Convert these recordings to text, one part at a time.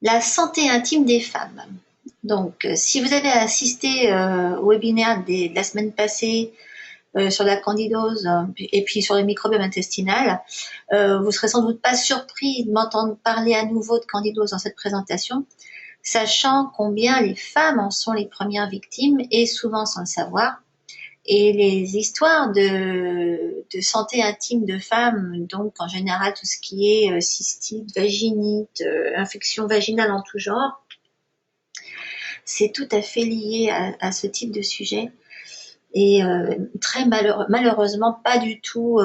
La santé intime des femmes. Donc, si vous avez assisté au webinaire de la semaine passée sur la candidose et puis sur le microbiome intestinal, vous serez sans doute pas surpris de m'entendre parler à nouveau de candidose dans cette présentation, sachant combien les femmes en sont les premières victimes et souvent sans le savoir. Et les histoires de santé intime de femmes, donc en général tout ce qui est cystite, vaginite, infection vaginale en tout genre, c'est tout à fait lié à ce type de sujet et très malheureusement pas du tout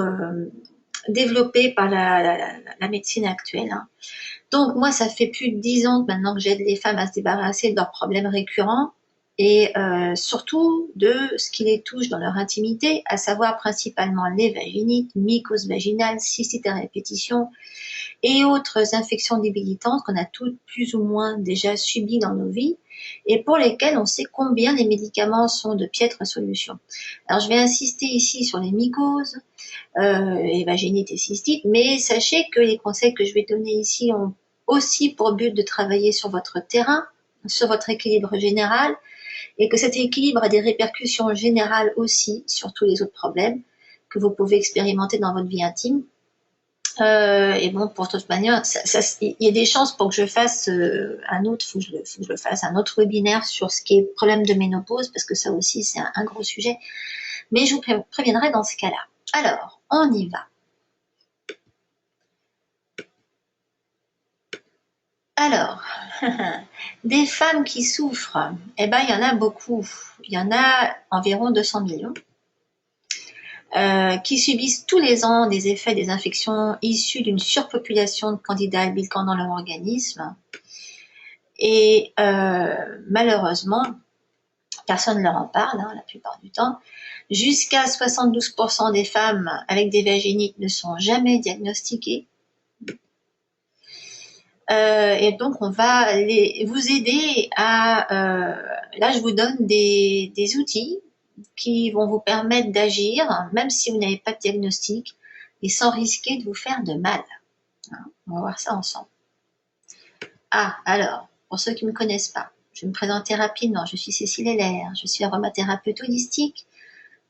développé par la médecine actuelle, hein. Donc moi, ça fait plus de 10 ans maintenant que j'aide les femmes à se débarrasser de leurs problèmes récurrents et surtout de ce qui les touche dans leur intimité, à savoir principalement les vaginites, mycoses vaginales, cystites à répétition et autres infections débilitantes qu'on a toutes plus ou moins déjà subies dans nos vies et pour lesquelles on sait combien les médicaments sont de piètres solutions. Alors je vais insister ici sur les mycoses, et vaginites et cystites, mais sachez que les conseils que je vais donner ici ont aussi pour but de travailler sur votre terrain, sur votre équilibre général, et que cet équilibre a des répercussions générales aussi sur tous les autres problèmes que vous pouvez expérimenter dans votre vie intime. Et bon, pour toute manière, il y a des chances pour que je fasse un autre, faut que je le fasse, un autre webinaire sur ce qui est problème de ménopause, parce que ça aussi c'est un gros sujet. Mais je vous préviendrai dans ce cas-là. Alors, on y va. Alors, des femmes qui souffrent, eh ben, il y en a beaucoup. Il y en a environ 200 millions. Qui subissent tous les ans des effets des infections issues d'une surpopulation de candidats albicans dans leur organisme. Et malheureusement, personne ne leur en parle, hein, la plupart du temps. Jusqu'à 72% des femmes avec des vaginites ne sont jamais diagnostiquées. Et donc, on va vous aider à... là, je vous donne des outils qui vont vous permettre d'agir, même si vous n'avez pas de diagnostic, et sans risquer de vous faire de mal. On va voir ça ensemble. Ah, alors, pour ceux qui ne me connaissent pas, je vais me présenter rapidement. Je suis Cécile Heller, je suis aromathérapeute holistique,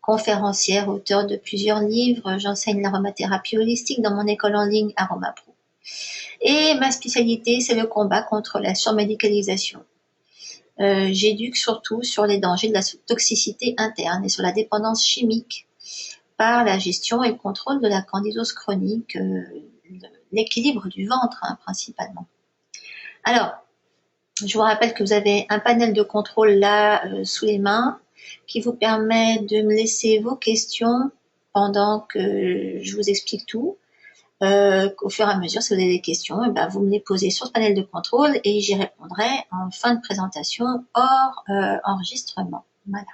conférencière, auteure de plusieurs livres. J'enseigne l'aromathérapie holistique dans mon école en ligne AromaPro. Et ma spécialité, c'est le combat contre la surmédicalisation. J'éduque surtout sur les dangers de la toxicité interne et sur la dépendance chimique par la gestion et le contrôle de la candidose chronique, l'équilibre du ventre, hein, principalement. Alors, je vous rappelle que vous avez un panel de contrôle là sous les mains qui vous permet de me laisser vos questions pendant que je vous explique tout. Au fur et à mesure, si vous avez des questions, et ben, vous me les posez sur ce panel de contrôle et j'y répondrai en fin de présentation hors enregistrement. Voilà.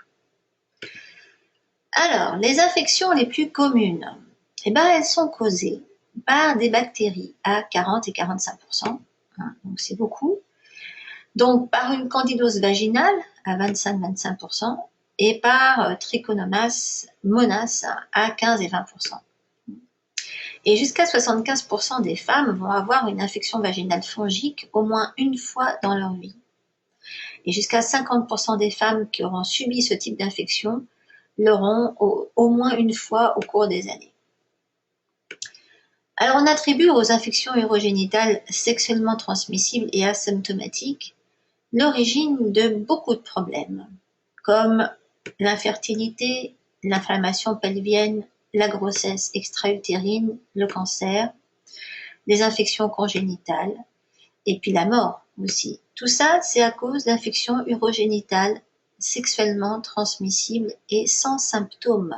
Alors, les infections les plus communes, eh ben, elles sont causées par des bactéries à 40 et 45%, hein, donc c'est beaucoup. Donc, par une candidose vaginale à 25-25% et par Trichomonas monas à 15 et 20%. Et jusqu'à 75% des femmes vont avoir une infection vaginale fongique au moins une fois dans leur vie. Et jusqu'à 50% des femmes qui auront subi ce type d'infection l'auront au moins une fois au cours des années. Alors on attribue aux infections urogénitales sexuellement transmissibles et asymptomatiques l'origine de beaucoup de problèmes, comme l'infertilité, l'inflammation pelvienne, la grossesse extra-utérine, le cancer, les infections congénitales, et puis la mort aussi. Tout ça, c'est à cause d'infections urogénitales sexuellement transmissibles et sans symptômes.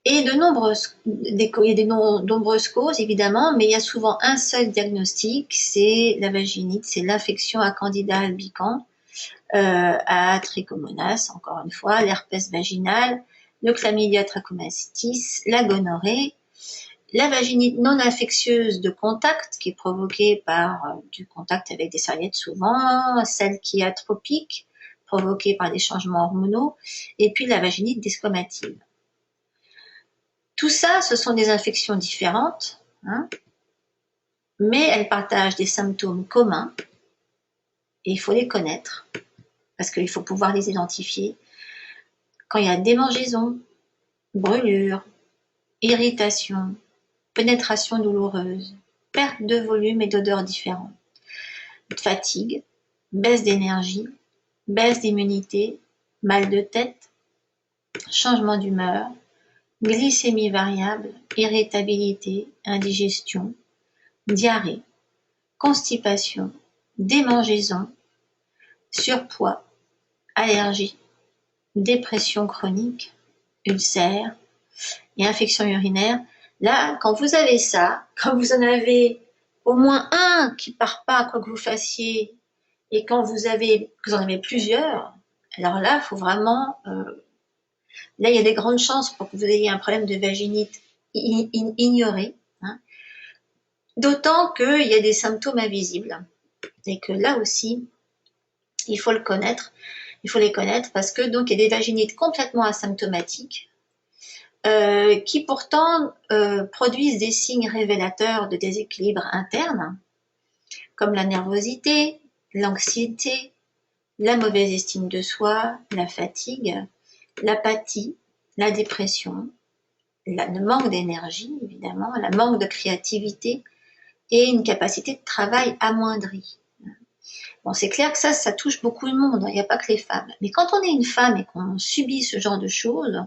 Et il y a de nombreuses causes, évidemment, mais il y a souvent un seul diagnostic, c'est la vaginite, c'est l'infection à Candida albicans, à Trichomonas, encore une fois, l'herpès vaginal, le chlamydia trachomatis, la gonorrhée, la vaginite non infectieuse de contact, qui est provoquée par du contact avec des serviettes souvent, celle qui est atropique, provoquée par des changements hormonaux, et puis la vaginite desquamative. Tout ça, ce sont des infections différentes, hein, mais elles partagent des symptômes communs et il faut les connaître parce qu'il faut pouvoir les identifier. Quand il y a démangeaison, brûlure, irritation, pénétration douloureuse, perte de volume et d'odeurs différentes, fatigue, baisse d'énergie, baisse d'immunité, mal de tête, changement d'humeur, glycémie variable, irritabilité, indigestion, diarrhée, constipation, démangeaison, surpoids, allergie, dépression chronique, ulcère et infection urinaire. Là, quand vous avez ça, quand vous en avez au moins un qui part pas, quoi que vous fassiez, et quand vous en avez plusieurs, alors là, il faut vraiment, là, il y a des grandes chances pour que vous ayez un problème de vaginite ignoré, hein. D'autant qu'il y a des symptômes invisibles et que là aussi, il faut le connaître. Il faut les connaître parce que donc il y a des vaginites complètement asymptomatiques qui pourtant produisent des signes révélateurs de déséquilibre interne, comme la nervosité, l'anxiété, la mauvaise estime de soi, la fatigue, l'apathie, la dépression, le manque d'énergie, évidemment, le manque de créativité et une capacité de travail amoindrie. Bon, c'est clair que ça touche beaucoup de monde, il n'y a pas que les femmes. Mais quand on est une femme et qu'on subit ce genre de choses,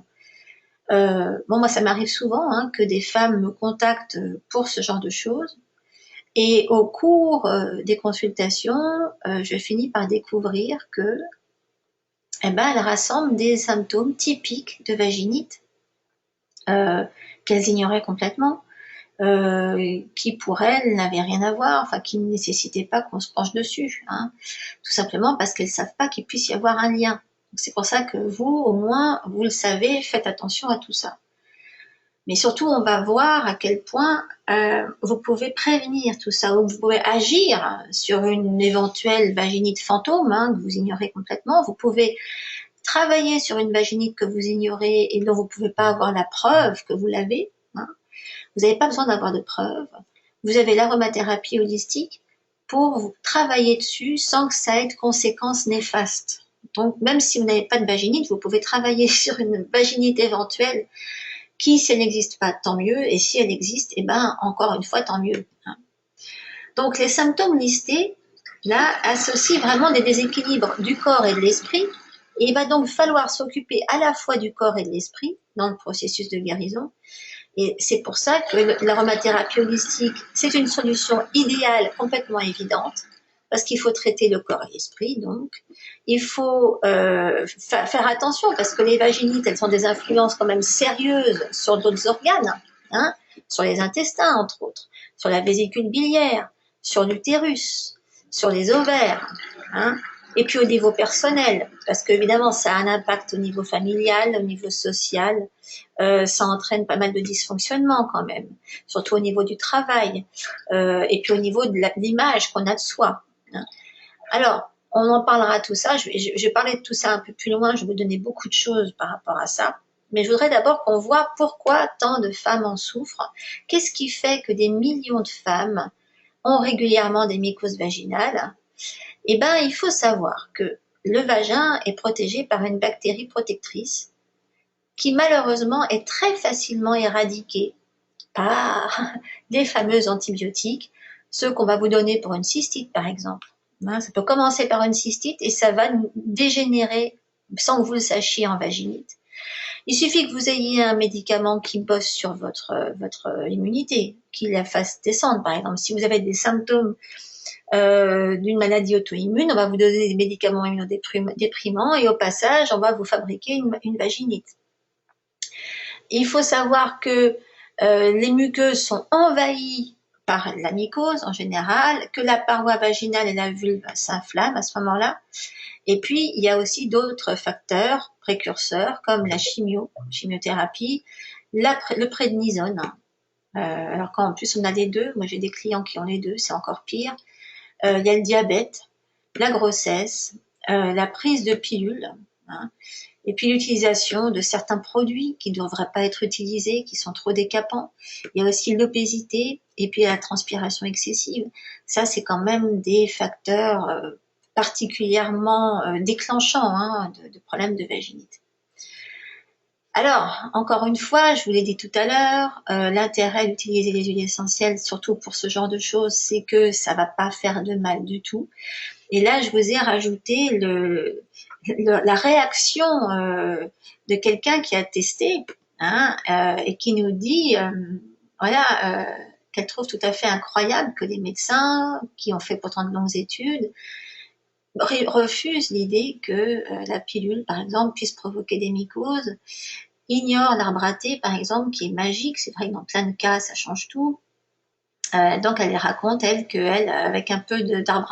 bon, moi, ça m'arrive souvent que des femmes me contactent pour ce genre de choses. Et au cours des consultations, je finis par découvrir que, elles rassemblent des symptômes typiques de vaginite qu'elles ignoraient complètement, qui pour elles n'avaient rien à voir, enfin qui ne nécessitaient pas qu'on se penche dessus, tout simplement parce qu'elles ne savent pas qu'il puisse y avoir un lien. C'est pour ça que vous, au moins, vous le savez, faites attention à tout ça. Mais surtout, on va voir à quel point vous pouvez prévenir tout ça, ou vous pouvez agir sur une éventuelle vaginite fantôme que vous ignorez complètement. Vous pouvez travailler sur une vaginite que vous ignorez et dont vous ne pouvez pas avoir la preuve que vous l'avez. Vous n'avez pas besoin d'avoir de preuves. Vous avez l'aromathérapie holistique pour vous travailler dessus sans que ça ait de conséquences néfastes. Donc, même si vous n'avez pas de vaginite, vous pouvez travailler sur une vaginite éventuelle qui, si elle n'existe pas, tant mieux, et si elle existe, encore une fois, tant mieux. Donc, les symptômes listés, là, associent vraiment des déséquilibres du corps et de l'esprit, et il va donc falloir s'occuper à la fois du corps et de l'esprit dans le processus de guérison. Et c'est pour ça que l'aromathérapie holistique, c'est une solution idéale, complètement évidente, parce qu'il faut traiter le corps et l'esprit, donc. Il faut faire attention, parce que les vaginites, elles ont des influences quand même sérieuses sur d'autres organes, sur les intestins, entre autres, sur la vésicule biliaire, sur l'utérus, sur les ovaires, et puis au niveau personnel, parce qu'évidemment, ça a un impact au niveau familial, au niveau social, ça entraîne pas mal de dysfonctionnements quand même, surtout au niveau du travail, et puis au niveau de l'image qu'on a de soi. Alors, on en parlera tout ça, je vais parler de tout ça un peu plus loin, je vais vous donner beaucoup de choses par rapport à ça, mais je voudrais d'abord qu'on voit pourquoi tant de femmes en souffrent, qu'est-ce qui fait que des millions de femmes ont régulièrement des mycoses vaginales. Il faut savoir que le vagin est protégé par une bactérie protectrice qui malheureusement est très facilement éradiquée par des fameux antibiotiques, ceux qu'on va vous donner pour une cystite par exemple. Ça peut commencer par une cystite et ça va dégénérer sans que vous le sachiez en vaginite. Il suffit que vous ayez un médicament qui bosse sur votre immunité, qui la fasse descendre. Par exemple, si vous avez des symptômes d'une maladie auto-immune, on va vous donner des médicaments immunodéprimants et au passage, on va vous fabriquer une vaginite. Il faut savoir que les muqueuses sont envahies par la mycose en général, que la paroi vaginale et la vulve s'inflamment à ce moment-là. Et puis, il y a aussi d'autres facteurs précurseurs comme la chimiothérapie, le prédnisone. Alors quand en plus on a les deux, moi j'ai des clients qui ont les deux, c'est encore pire. Il y a le diabète, la grossesse, la prise de pilules, et puis l'utilisation de certains produits qui ne devraient pas être utilisés, qui sont trop décapants. Il y a aussi l'obésité, et puis la transpiration excessive. Ça, c'est quand même des facteurs particulièrement déclenchants hein, de problèmes de vaginite. Alors, encore une fois, je vous l'ai dit tout à l'heure, l'intérêt d'utiliser les huiles essentielles, surtout pour ce genre de choses, c'est que ça va pas faire de mal du tout. Et là, je vous ai rajouté la réaction de quelqu'un qui a testé hein, et qui nous dit, voilà, qu'elle trouve tout à fait incroyable que les médecins, qui ont fait pourtant de longues études, refusent l'idée que la pilule, par exemple, puisse provoquer des mycoses, ignore l'arbre à thé, par exemple, qui est magique. C'est vrai que dans plein de cas, ça change tout. Donc elle raconte, elle, qu'elle, avec un peu d'arbre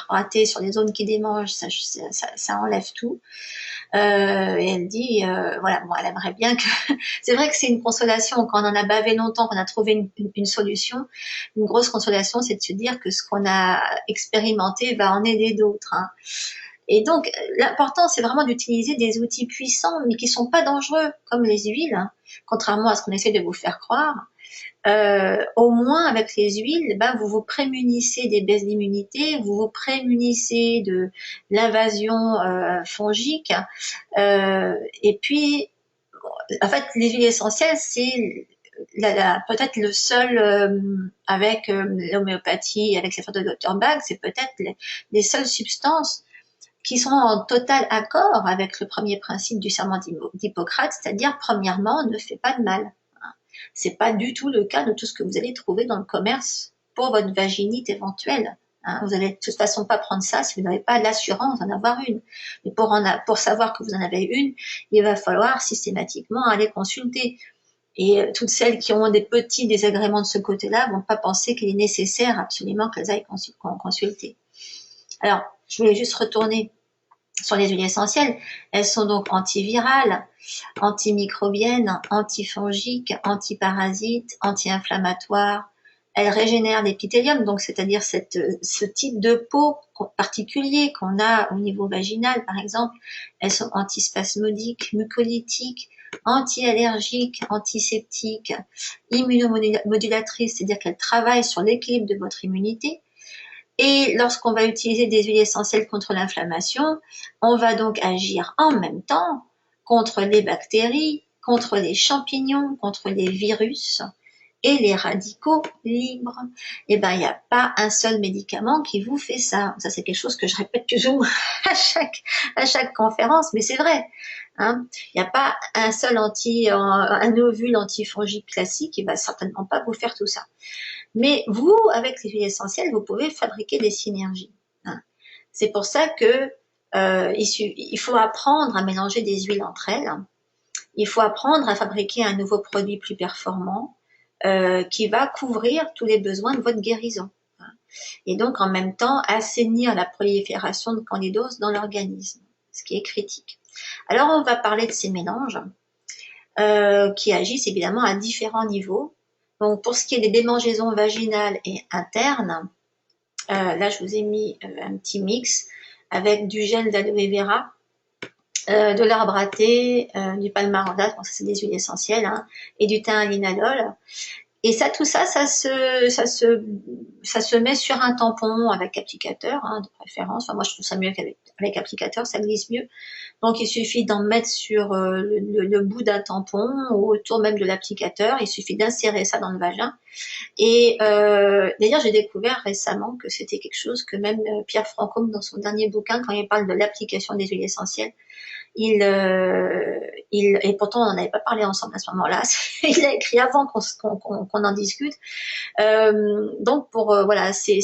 à thé sur les zones qui démangent, ça enlève tout. Et elle dit, voilà, bon, elle aimerait bien que... C'est vrai que c'est une consolation, quand on en a bavé longtemps, qu'on a trouvé une solution, une grosse consolation, c'est de se dire que ce qu'on a expérimenté va en aider d'autres. Hein. Et donc, l'important, c'est vraiment d'utiliser des outils puissants, mais qui sont pas dangereux, comme les huiles, hein, contrairement à ce qu'on essaie de vous faire croire. Au moins, avec les huiles, ben, vous vous prémunissez des baisses d'immunité, vous vous prémunissez de l'invasion fongique. Et puis, en fait, les huiles essentielles, c'est peut-être le seul, avec l'homéopathie, avec les phares de Dr Bag, c'est peut-être les seules substances qui sont en total accord avec le premier principe du serment d'Hippocrate, c'est-à-dire, premièrement, ne fait pas de mal. C'est pas du tout le cas de tout ce que vous allez trouver dans le commerce pour votre vaginite éventuelle. Hein, vous allez de toute façon pas prendre ça si vous n'avez pas l'assurance d'en avoir une. Mais pour savoir que vous en avez une, il va falloir systématiquement aller consulter. Et toutes celles qui ont des petits désagréments de ce côté-là vont pas penser qu'il est nécessaire absolument qu'elles aillent consulter. Alors, je voulais juste retourner sur les huiles essentielles. Elles sont donc antivirales, antimicrobiennes, antifongiques, antiparasites, anti-inflammatoires. Elles régénèrent l'épithélium, donc c'est-à-dire ce type de peau particulier qu'on a au niveau vaginal, par exemple. Elles sont antispasmodiques, mucolytiques, anti-allergiques, antiseptiques, immunomodulatrices, c'est-à-dire qu'elles travaillent sur l'équilibre de votre immunité. Et lorsqu'on va utiliser des huiles essentielles contre l'inflammation, on va donc agir en même temps contre les bactéries, contre les champignons, contre les virus et les radicaux libres. Et ben, il n'y a pas un seul médicament qui vous fait ça. Ça, c'est quelque chose que je répète toujours à chaque conférence, mais c'est vrai. Hein. Il n'y a pas un seul un ovule antifongique classique qui va certainement pas vous faire tout ça. Mais vous, avec les huiles essentielles, vous pouvez fabriquer des synergies. Hein. C'est pour ça que il faut apprendre à mélanger des huiles entre elles. Il faut apprendre à fabriquer un nouveau produit plus performant qui va couvrir tous les besoins de votre guérison. Hein. Et donc, en même temps, assainir la prolifération de candidose dans l'organisme, ce qui est critique. Alors, on va parler de ces mélanges qui agissent évidemment à différents niveaux. Donc, pour ce qui est des démangeaisons vaginales et internes, là, je vous ai mis un petit mix avec du gel d'aloe vera, de l'arbre à thé, du palmaroda, bon, ça c'est des huiles essentielles, hein, et du thym à linalol. Et ça, tout ça, ça se met sur un tampon avec applicateur, hein, de préférence. Enfin, moi, je trouve ça mieux qu'avec applicateur, ça glisse mieux. Donc, il suffit d'en mettre sur le bout d'un tampon ou autour même de l'applicateur. Il suffit d'insérer ça dans le vagin. Et d'ailleurs, j'ai découvert récemment que c'était quelque chose que même Pierre Francôme, dans son dernier bouquin, quand il parle de l'application des huiles essentielles, et pourtant on n'en avait pas parlé ensemble à ce moment-là, il a écrit avant qu'on en discute. Donc voilà, c'est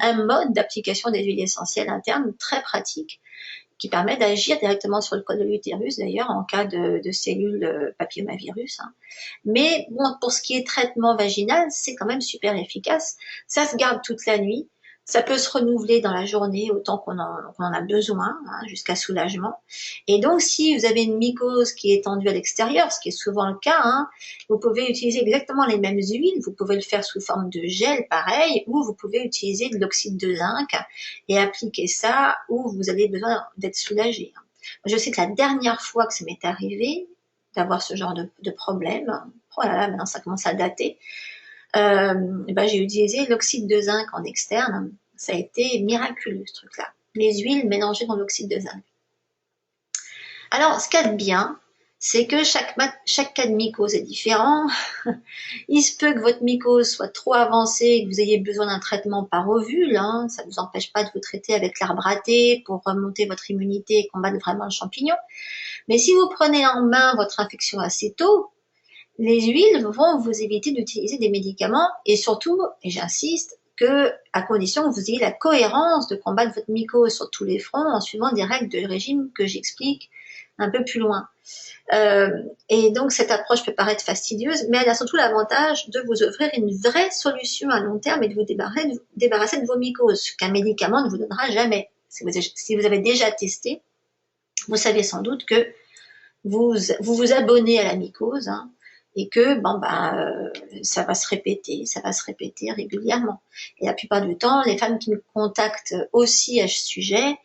un mode d'application des huiles essentielles internes très pratique qui permet d'agir directement sur le col de l'utérus, d'ailleurs, en cas de cellules papillomavirus. Hein. Mais bon, pour ce qui est traitement vaginal, c'est quand même super efficace. Ça se garde toute la nuit. Ça peut se renouveler dans la journée autant qu'on en a besoin, hein, jusqu'à soulagement. Et donc, si vous avez une mycose qui est tendue à l'extérieur, ce qui est souvent le cas, hein, vous pouvez utiliser exactement les mêmes huiles. Vous pouvez le faire sous forme de gel, pareil, ou vous pouvez utiliser de l'oxyde de zinc et appliquer ça où vous avez besoin d'être soulagé. Je sais que la dernière fois que ça m'est arrivé d'avoir ce genre de problème, oh là là, maintenant ça commence à dater, ben, j'ai utilisé l'oxyde de zinc en externe. Ça a été miraculeux, ce truc-là. Les huiles mélangées dans l'oxyde de zinc. Alors, ce qu'il y a de bien, c'est que chaque cas de mycose est différent. Il se peut que votre mycose soit trop avancée et que vous ayez besoin d'un traitement par ovule. Hein. Ça ne vous empêche pas de vous traiter avec l'arbre à thé pour remonter votre immunité et combattre vraiment le champignon. Mais si vous prenez en main votre infection assez tôt, les huiles vont vous éviter d'utiliser des médicaments et surtout, et j'insiste, que à condition que vous ayez la cohérence de combattre votre mycose sur tous les fronts en suivant des règles de régime que j'explique un peu plus loin. Et donc cette approche peut paraître fastidieuse, mais elle a surtout l'avantage de vous offrir une vraie solution à long terme et de vous débarrasser de vos mycoses, qu'un médicament ne vous donnera jamais. Si vous avez déjà testé, vous savez sans doute que vous abonnez à la mycose, hein, et que ça va se répéter régulièrement. Et la plupart du temps, les femmes qui me contactent aussi à ce sujet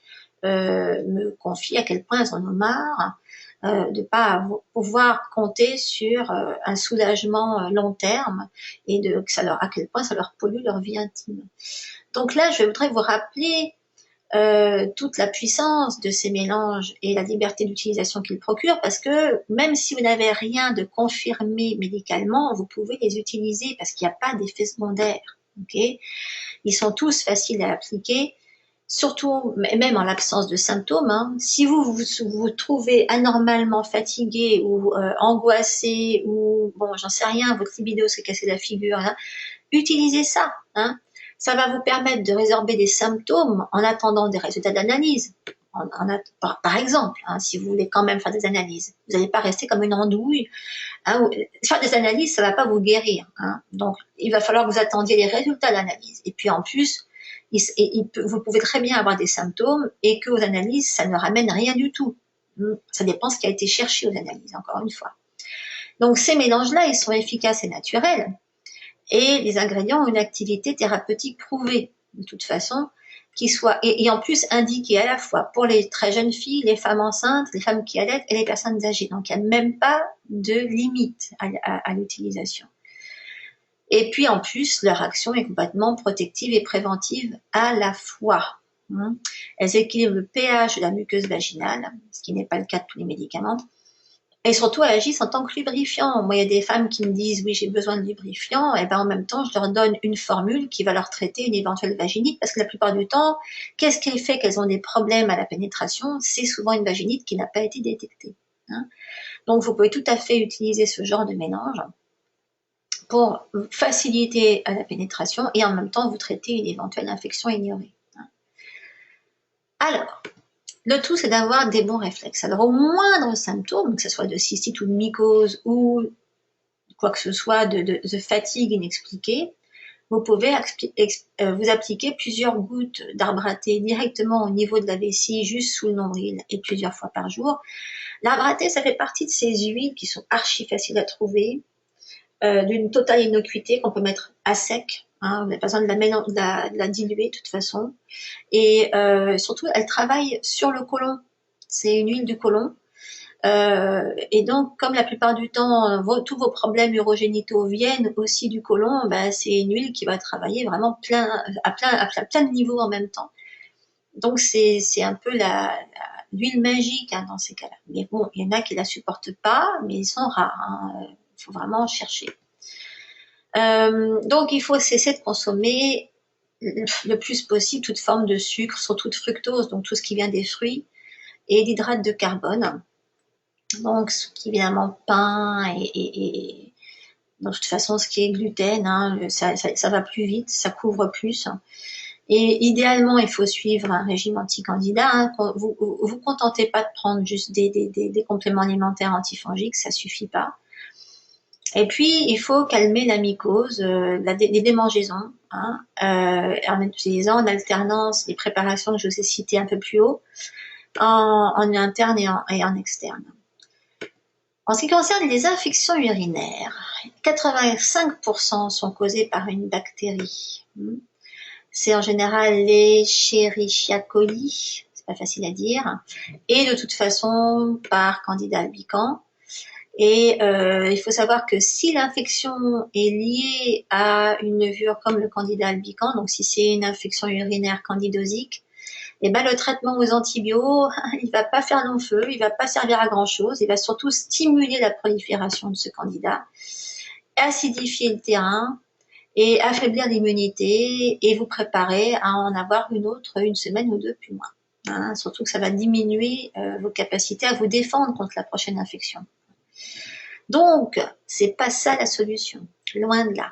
me confient à quel point elles en ont marre de pas pouvoir compter sur un soulagement long terme et à quel point ça leur pollue leur vie intime. Donc là, je voudrais vous rappeler toute la puissance de ces mélanges et la liberté d'utilisation qu'ils procurent, parce que même si vous n'avez rien de confirmé médicalement, vous pouvez les utiliser parce qu'il n'y a pas d'effet secondaire. Okay, ils sont tous faciles à appliquer, surtout même en l'absence de symptômes. Hein. Si vous trouvez anormalement fatigué ou angoissé ou j'en sais rien, votre libido s'est cassé la figure, hein, utilisez ça. Hein. Ça va vous permettre de résorber des symptômes en attendant des résultats d'analyse. Par exemple, hein, si vous voulez quand même faire des analyses, vous n'allez pas rester comme une andouille. Hein, faire des analyses, ça ne va pas vous guérir. Hein. Donc, il va falloir que vous attendiez les résultats d'analyse. Et puis en plus, vous pouvez très bien avoir des symptômes et que aux analyses, ça ne ramène rien du tout. Ça dépend de ce qui a été cherché aux analyses, encore une fois. Donc ces mélanges-là, ils sont efficaces et naturels. Et les ingrédients ont une activité thérapeutique prouvée, de toute façon, et en plus indiquée à la fois pour les très jeunes filles, les femmes enceintes, les femmes qui allaitent et les personnes âgées. Donc il n'y a même pas de limite à l'utilisation. Et puis en plus, leur action est complètement protective et préventive à la fois. Elles équilibrent le pH de la muqueuse vaginale, ce qui n'est pas le cas de tous les médicaments. Et surtout, elles agissent en tant que lubrifiant. Moi, il y a des femmes qui me disent, oui, j'ai besoin de lubrifiant. Et ben, en même temps, je leur donne une formule qui va leur traiter une éventuelle vaginite. Parce que la plupart du temps, qu'est-ce qui fait qu'elles ont des problèmes à la pénétration? C'est souvent une vaginite qui n'a pas été détectée. Hein. Donc, vous pouvez tout à fait utiliser ce genre de mélange pour faciliter la pénétration et en même temps vous traiter une éventuelle infection ignorée. Hein. Alors, le tout, c'est d'avoir des bons réflexes. Alors, au moindre symptôme, que ce soit de cystite ou de mycose ou quoi que ce soit de fatigue inexpliquée, vous pouvez vous appliquer plusieurs gouttes d'arbre à thé directement au niveau de la vessie, juste sous le nombril, et plusieurs fois par jour. L'arbre à thé, ça fait partie de ces huiles qui sont archi faciles à trouver, d'une totale innocuité qu'on peut mettre à sec. Hein, vous n'avez pas besoin de la diluer de toute façon. Et surtout, elle travaille sur le côlon. C'est une huile du côlon. Et donc, comme la plupart du temps, tous vos problèmes urogénitaux viennent aussi du côlon, c'est une huile qui va travailler vraiment à plein de niveaux en même temps. Donc, c'est un peu l'huile magique hein, dans ces cas-là. Mais bon, il y en a qui la supportent pas, mais ils sont rares. Hein. Faut vraiment chercher. Donc il faut cesser de consommer le plus possible toute forme de sucre, surtout de fructose, donc tout ce qui vient des fruits, et d'hydrates de carbone. Donc ce qui est évidemment pain et de toute façon ce qui est gluten, hein, ça va plus vite, ça couvre plus. Et idéalement, il faut suivre un régime anti-candida. Hein. Vous contentez pas de prendre juste des compléments alimentaires antifongiques, ça suffit pas. Et puis, il faut calmer la mycose, les démangeaisons, hein, en utilisant en alternance les préparations que je vous ai citées un peu plus haut, en interne et en externe. En ce qui concerne les infections urinaires, 85% sont causées par une bactérie. C'est en général les Escherichia coli, c'est pas facile à dire, et de toute façon par Candida albicans. Et il faut savoir que si l'infection est liée à une levure comme le candida albicans, donc si c'est une infection urinaire candidosique, et ben le traitement aux antibiotiques, il va pas faire long feu, il va pas servir à grand chose, il va surtout stimuler la prolifération de ce candida, acidifier le terrain et affaiblir l'immunité et vous préparer à en avoir une autre une semaine ou deux plus loin. Hein, surtout que ça va diminuer vos capacités à vous défendre contre la prochaine infection. Donc, c'est pas ça la solution, loin de là.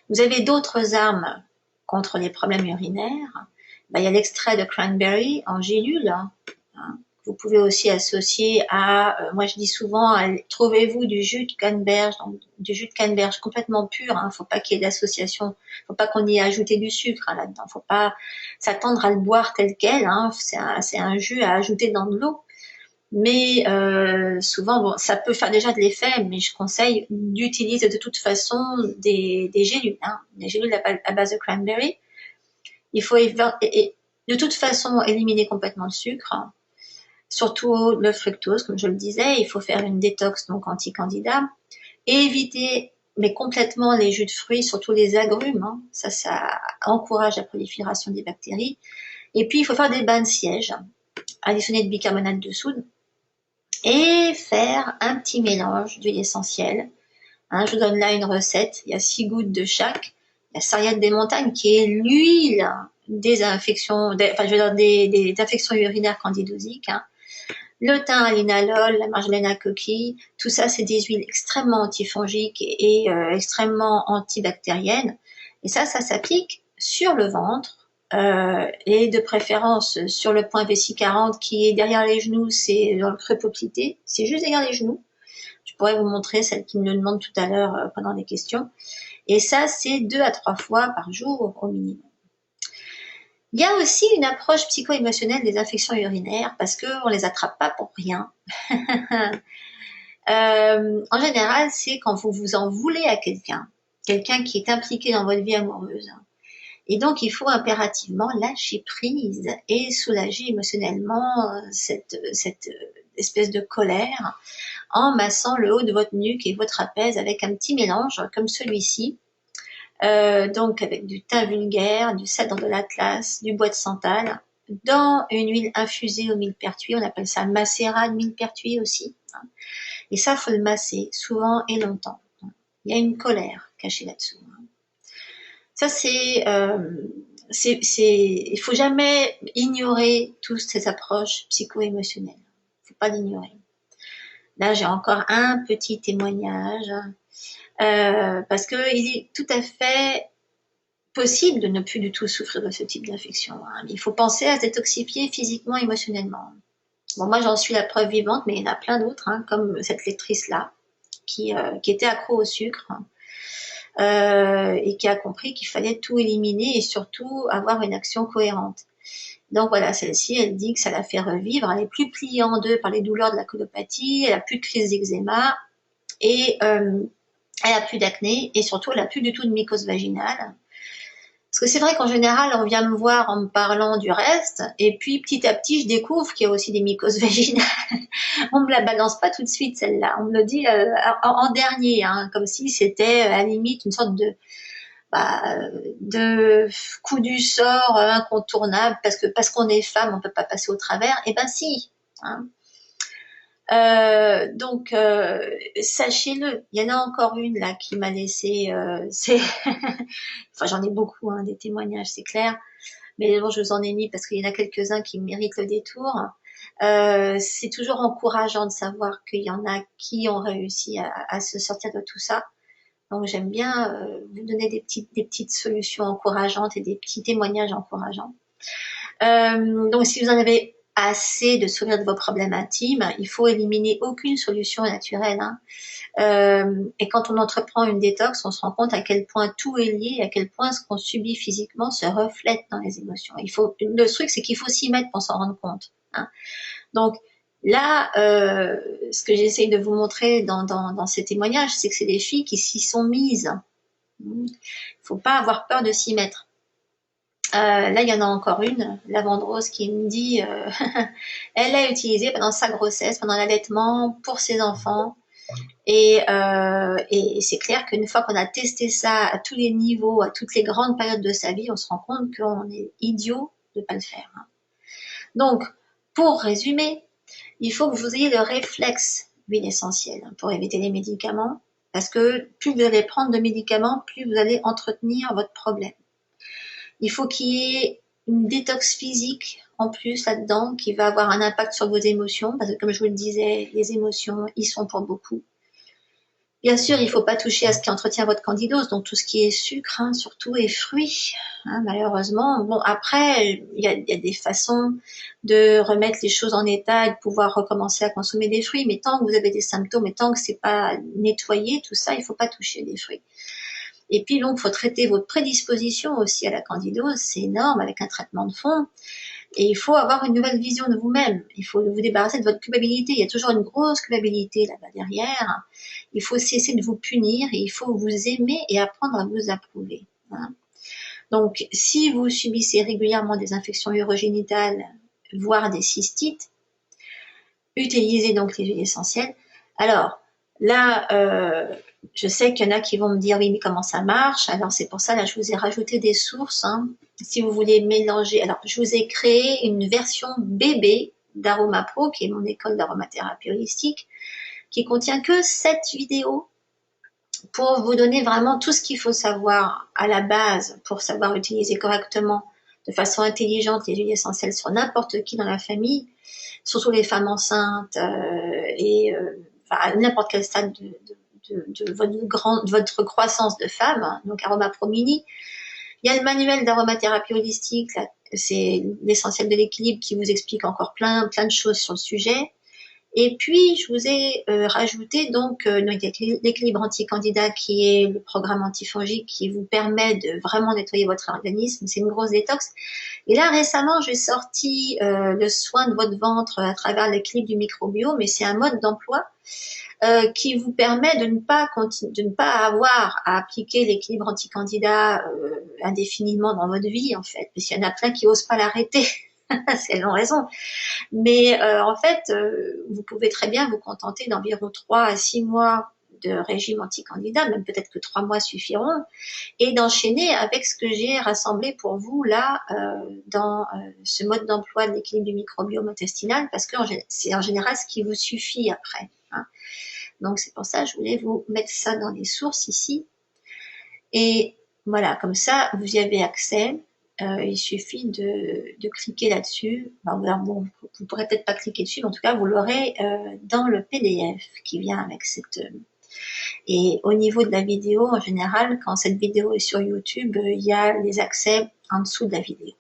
Vous avez d'autres armes contre les problèmes urinaires. Ben, il y a l'extrait de cranberry en gélule. Hein. Vous pouvez aussi associer à, moi je dis souvent, trouvez-vous du jus de canneberge, donc du jus de canneberge complètement pur. Hein, faut pas qu'il y ait d'association, faut pas qu'on y ait ajouté du sucre hein, là-dedans. Faut pas s'attendre à le boire tel quel. Hein, c'est un jus à ajouter dans de l'eau. Mais souvent, bon, ça peut faire déjà de l'effet, mais je conseille d'utiliser de toute façon des gélules, hein, des gélules à base de cranberry. Il faut de toute façon éliminer complètement le sucre, hein, surtout le fructose, comme je le disais. Il faut faire une détox donc anti-candida et éviter mais complètement les jus de fruits, surtout les agrumes. Hein, ça encourage la prolifération des bactéries. Et puis il faut faire des bains de siège, additionner de bicarbonate de soude et faire un petit mélange d'huile essentielle. Hein, je vous donne là une recette, il y a 6 gouttes de chaque. La sarriette des montagnes qui est l'huile des infections, des infections urinaires candidosiques. Hein. Le thym à linalol, la marjolaine à coquille, tout ça c'est des huiles extrêmement antifongiques et extrêmement antibactériennes. Et ça s'applique sur le ventre. Et de préférence sur le point VC40 qui est derrière les genoux, c'est dans le creux poplité, c'est juste derrière les genoux. Je pourrais vous montrer celle qui me le demande tout à l'heure pendant les questions. Et ça, c'est 2 à 3 fois par jour au minimum. Il y a aussi une approche psycho-émotionnelle des infections urinaires parce qu'on les attrape pas pour rien. En général, c'est quand vous vous en voulez à quelqu'un qui est impliqué dans votre vie amoureuse. Et donc, il faut impérativement lâcher prise et soulager émotionnellement cette espèce de colère en massant le haut de votre nuque et votre trapèze avec un petit mélange comme celui-ci. Donc, avec du thym vulgaire, du cèdre de l'Atlas, du bois de santal, dans une huile infusée au millepertuis. On appelle ça macérat de millepertuis aussi. Et ça, faut le masser souvent et longtemps. Il y a une colère cachée là-dessous. Ça, il faut jamais ignorer toutes ces approches psycho-émotionnelles. Il faut pas l'ignorer. Là, j'ai encore un petit témoignage parce que il est tout à fait possible de ne plus du tout souffrir de ce type d'infection. Hein. Il faut penser à se détoxifier physiquement, émotionnellement. Bon, moi, j'en suis la preuve vivante, mais il y en a plein d'autres, hein, comme cette lectrice-là, qui était accro au sucre. Hein. Et qui a compris qu'il fallait tout éliminer et surtout avoir une action cohérente. Donc voilà, celle-ci, elle dit que ça la fait revivre, elle est plus pliée en deux par les douleurs de la colopathie, elle a plus de crise d'eczéma et elle a plus d'acné et surtout elle a plus du tout de mycose vaginale. Parce que c'est vrai qu'en général, on vient me voir en me parlant du reste, et puis petit à petit, je découvre qu'il y a aussi des mycoses vaginales. On me la balance pas tout de suite, celle-là. On me le dit en dernier, hein, comme si c'était à la limite une sorte de coup du sort incontournable, parce qu'on est femme, on peut pas passer au travers. Eh ben si. Hein. Donc sachez-le, il y en a encore une là qui m'a laissé, enfin j'en ai beaucoup hein, des témoignages, c'est clair, mais bon je vous en ai mis parce qu'il y en a quelques-uns qui méritent le détour. C'est toujours encourageant de savoir qu'il y en a qui ont réussi à se sortir de tout ça. Donc j'aime bien vous donner des petites solutions encourageantes et des petits témoignages encourageants. Donc si vous en avez assez de sourire de vos problèmes intimes, il faut éliminer aucune solution naturelle. Hein. Et quand on entreprend une détox, on se rend compte à quel point tout est lié, à quel point ce qu'on subit physiquement se reflète dans les émotions. Le truc, c'est qu'il faut s'y mettre pour s'en rendre compte. Hein. Donc là, ce que j'essaye de vous montrer dans ces témoignages, c'est que c'est des filles qui s'y sont mises. Il faut pas avoir peur de s'y mettre. Là, il y en a encore une, Lavande Rose, qui me dit elle l'a utilisé pendant sa grossesse, pendant l'allaitement, pour ses enfants. Et c'est clair qu'une fois qu'on a testé ça à tous les niveaux, à toutes les grandes périodes de sa vie, on se rend compte qu'on est idiot de ne pas le faire. Donc, pour résumer, il faut que vous ayez le réflexe huile essentielle pour éviter les médicaments, parce que plus vous allez prendre de médicaments, plus vous allez entretenir votre problème. Il faut qu'il y ait une détox physique en plus là-dedans qui va avoir un impact sur vos émotions, parce que comme je vous le disais, les émotions y sont pour beaucoup. Bien sûr, il ne faut pas toucher à ce qui entretient votre candidose, donc tout ce qui est sucre, hein, surtout, et fruits, hein, malheureusement. Bon, après, il y a des façons de remettre les choses en état et de pouvoir recommencer à consommer des fruits, mais tant que vous avez des symptômes et tant que c'est pas nettoyé, tout ça, il ne faut pas toucher des fruits. Et puis donc, il faut traiter votre prédisposition aussi à la candidose, c'est énorme, avec un traitement de fond. Et il faut avoir une nouvelle vision de vous-même. Il faut vous débarrasser de votre culpabilité. Il y a toujours une grosse culpabilité là-bas derrière. Il faut cesser de vous punir et il faut vous aimer et apprendre à vous approuver. Hein. Donc, si vous subissez régulièrement des infections urogénitales, voire des cystites, utilisez donc les huiles essentielles. Alors, là, je sais qu'il y en a qui vont me dire, oui, mais comment ça marche? Alors, c'est pour ça, là, je vous ai rajouté des sources. Hein. Si vous voulez mélanger, alors, je vous ai créé une version bébé d'AromaPro, qui est mon école d'aromathérapie holistique, qui contient que 7 vidéos pour vous donner vraiment tout ce qu'il faut savoir à la base pour savoir utiliser correctement, de façon intelligente, les huiles essentielles sur n'importe qui dans la famille, surtout les femmes enceintes et à n'importe quel stade de votre croissance de femme, donc AromaPro Mini. Il y a le manuel d'aromathérapie holistique, c'est l'essentiel de l'équilibre qui vous explique encore plein de choses sur le sujet. Et puis, je vous ai rajouté donc l'équilibre anti-candidat qui est le programme antifongique qui vous permet de vraiment nettoyer votre organisme. C'est une grosse détox. Et là, récemment, j'ai sorti le soin de votre ventre à travers l'équilibre du microbiome, mais c'est un mode d'emploi qui vous permet de ne pas avoir à appliquer l'équilibre anti-candidat indéfiniment dans votre vie, en fait. Parce qu'il y en a plein qui osent pas l'arrêter. Elles ont raison. Mais en fait, vous pouvez très bien vous contenter d'environ 3 à 6 mois de régime anti-candidat, même peut-être que 3 mois suffiront, et d'enchaîner avec ce que j'ai rassemblé pour vous là dans ce mode d'emploi de l'équilibre du microbiome intestinal, parce que c'est en général ce qui vous suffit après. Hein. Donc c'est pour ça que je voulais vous mettre ça dans les sources ici. Et voilà, comme ça, vous y avez accès. Il suffit de cliquer là-dessus. Bon, vous pourrez peut-être pas cliquer dessus, mais en tout cas, vous l'aurez dans le PDF qui vient avec cette... Et au niveau de la vidéo, en général, quand cette vidéo est sur YouTube, il y a les accès en dessous de la vidéo.